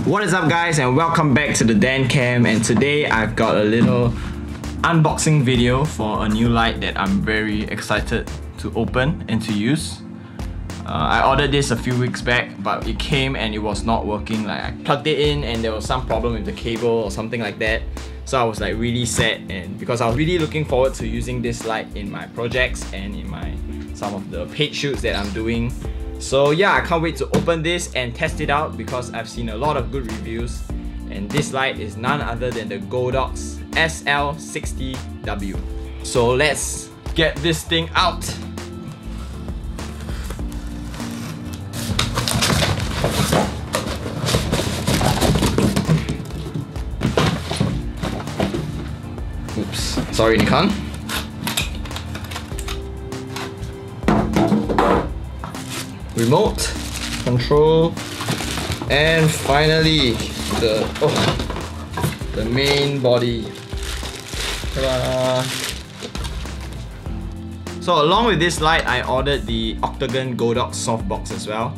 What is up guys, and welcome back to the Dan Cam, and today I've got a little unboxing video for a new light that I'm very excited to open and to use. I ordered this a few weeks back, but it came and it was not working. Like, I plugged it in and there was some problem with the cable or something like that. So I was like really sad, and because I was really looking forward to using this light in my projects and in some of the paid shoots that I'm doing. So yeah, I can't wait to open this and test it out because I've seen a lot of good reviews, and this light is none other than the Godox SL60W. So let's get this thing out. Oops, sorry Nikon. Remote, control, and finally the main body. Ta-da! So along with this light, I ordered the Octagon Godox softbox as well,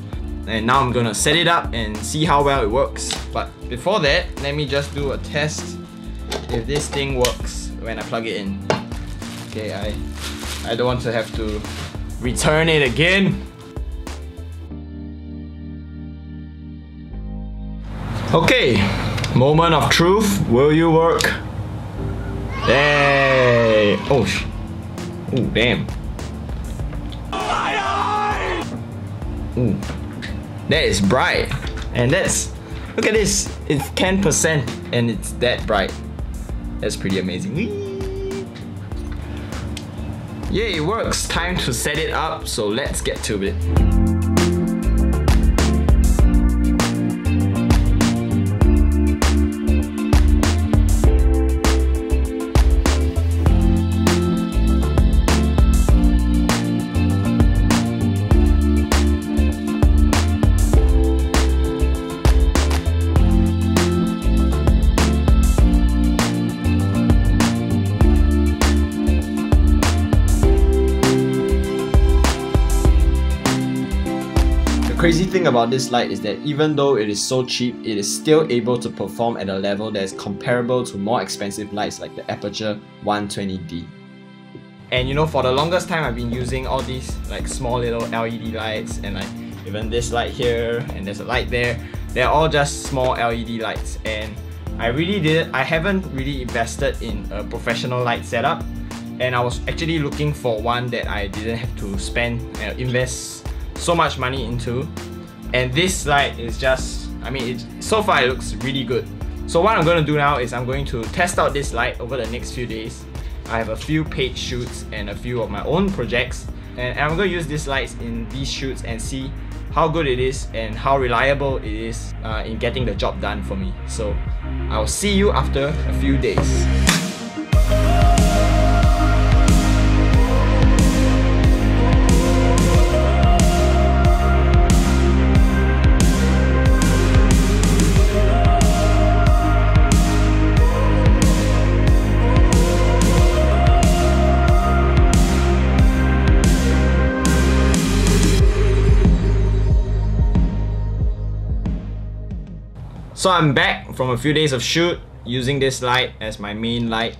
and now I'm gonna set it up and see how well it works. But before that, let me just do a test if this thing works when I plug it in. Okay, I don't want to have to return it again. Okay, moment of truth. Will you work? Hey! Oh, damn. Ooh, that is bright. And look at this. It's 10% and it's that bright. That's pretty amazing. Whee! Yeah, it works. Time to set it up. So let's get to it. The crazy thing about this light is that even though it is so cheap, it is still able to perform at a level that is comparable to more expensive lights like the Aputure 120D. And you know, for the longest time I've been using all these like small little LED lights, and like even this light here, and there's a light there. They're all just small LED lights, and I haven't really invested in a professional light setup, and I was actually looking for one that I didn't have to invest so much money into. And this light is just, so far it looks really good. So what I'm going to do now is I'm going to test out this light over the next few days. I have a few paid shoots and a few of my own projects, and I'm going to use these lights in these shoots and see how good it is and how reliable it is in getting the job done for me. So I'll see you after a few days. So I'm back from a few days of shoot using this light as my main light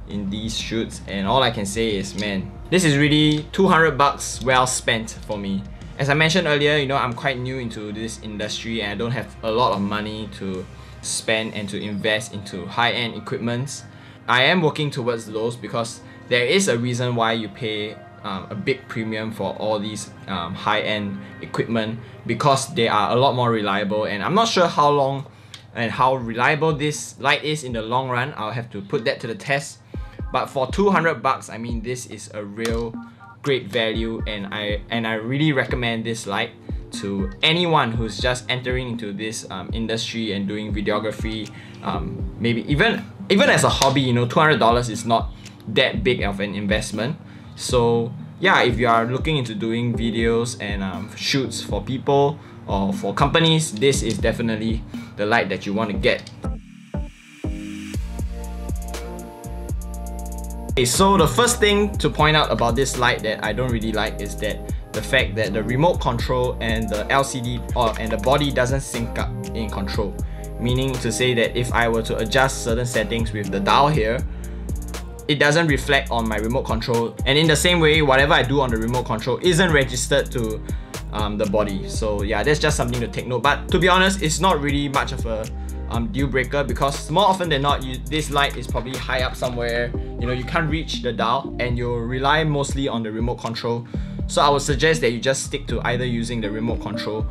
in these shoots, and all I can say is, man, this is really 200 bucks well spent for me. As I mentioned earlier, you know, I'm quite new into this industry and I don't have a lot of money to spend and to invest into high-end equipments. I am working towards those because there is a reason why you pay a big premium for all these high-end equipment because they are a lot more reliable, and I'm not sure how long and how reliable this light is in the long run. I'll have to put that to the test. But for 200 bucks, I mean, this is a real great value, and I really recommend this light to anyone who's just entering into this industry and doing videography. Maybe even as a hobby, you know, $200 is not that big of an investment. So yeah, if you are looking into doing videos and shoots for people or for companies, this is definitely the light that you want to get. Okay, so the first thing to point out about this light that I don't really like is that the fact that the remote control and the LCD and the body doesn't sync up in control. Meaning to say that if I were to adjust certain settings with the dial here, it doesn't reflect on my remote control, and in the same way, whatever I do on the remote control isn't registered to the body. So yeah, that's just something to take note. But to be honest, it's not really much of a deal breaker, because more often than not, this light is probably high up somewhere, you know, you can't reach the dial, and you'll rely mostly on the remote control. So I would suggest that you just stick to either using the remote control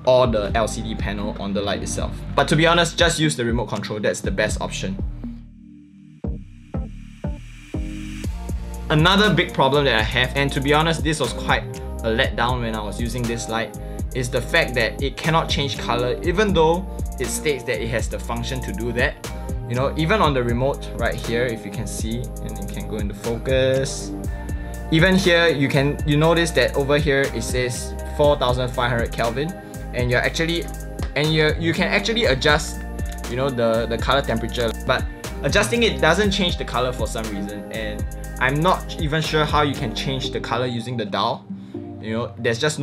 or the LCD panel on the light itself. But to be honest, just use the remote control. That's the best option. Another big problem that I have, and to be honest, this was quite a letdown when I was using this light, is the fact that it cannot change color, even though it states that it has the function to do that. You know, even on the remote right here, if you can see, and you can go into focus, even here you notice that over here it says 4500 Kelvin, and you can actually adjust, you know, the color temperature, but adjusting it doesn't change the color for some reason, and I'm not even sure how you can change the color using the dial. You know, there's just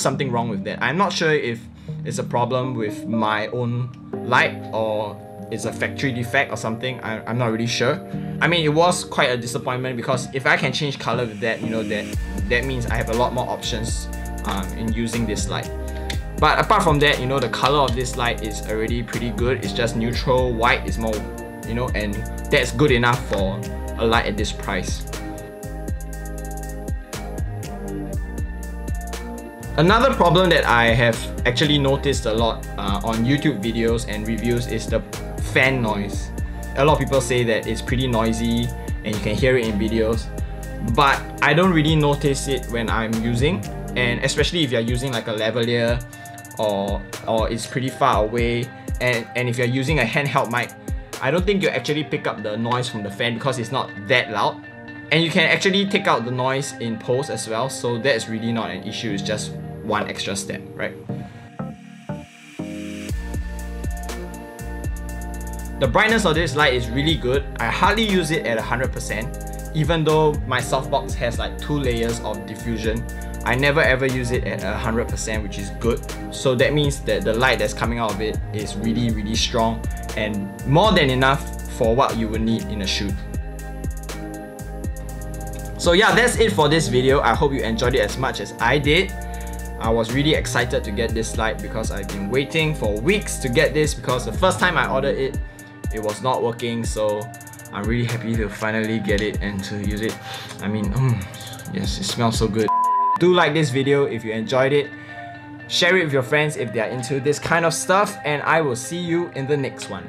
something wrong with that. I'm not sure if it's a problem with my own light or it's a factory defect or something. I'm not really sure. I mean, it was quite a disappointment, because if I can change color with that, you know, that means I have a lot more options in using this light. But apart from that, you know, the color of this light is already pretty good. It's just neutral. White is more, you know, and that's good enough for a light at this price. Another problem that I have actually noticed a lot on YouTube videos and reviews is the fan noise. A lot of people say that it's pretty noisy and you can hear it in videos, but I don't really notice it when I'm using, and especially if you're using like a lavalier or it's pretty far away, and if you're using a handheld mic, I don't think you actually pick up the noise from the fan because it's not that loud. And you can actually take out the noise in post as well, so that's really not an issue. It's just one extra step, right? The brightness of this light is really good. I hardly use it at 100%, even though my softbox has like 2 layers of diffusion. I never ever use it at 100%, which is good. So that means that the light that's coming out of it is really, really strong and more than enough for what you would need in a shoot. So yeah, that's it for this video. I hope you enjoyed it as much as I did. I was really excited to get this light because I've been waiting for weeks to get this, because the first time I ordered it, it was not working. So I'm really happy to finally get it and to use it. I mean, yes, it smells so good. Do like this video if you enjoyed it. Share it with your friends if they are into this kind of stuff, and I will see you in the next one.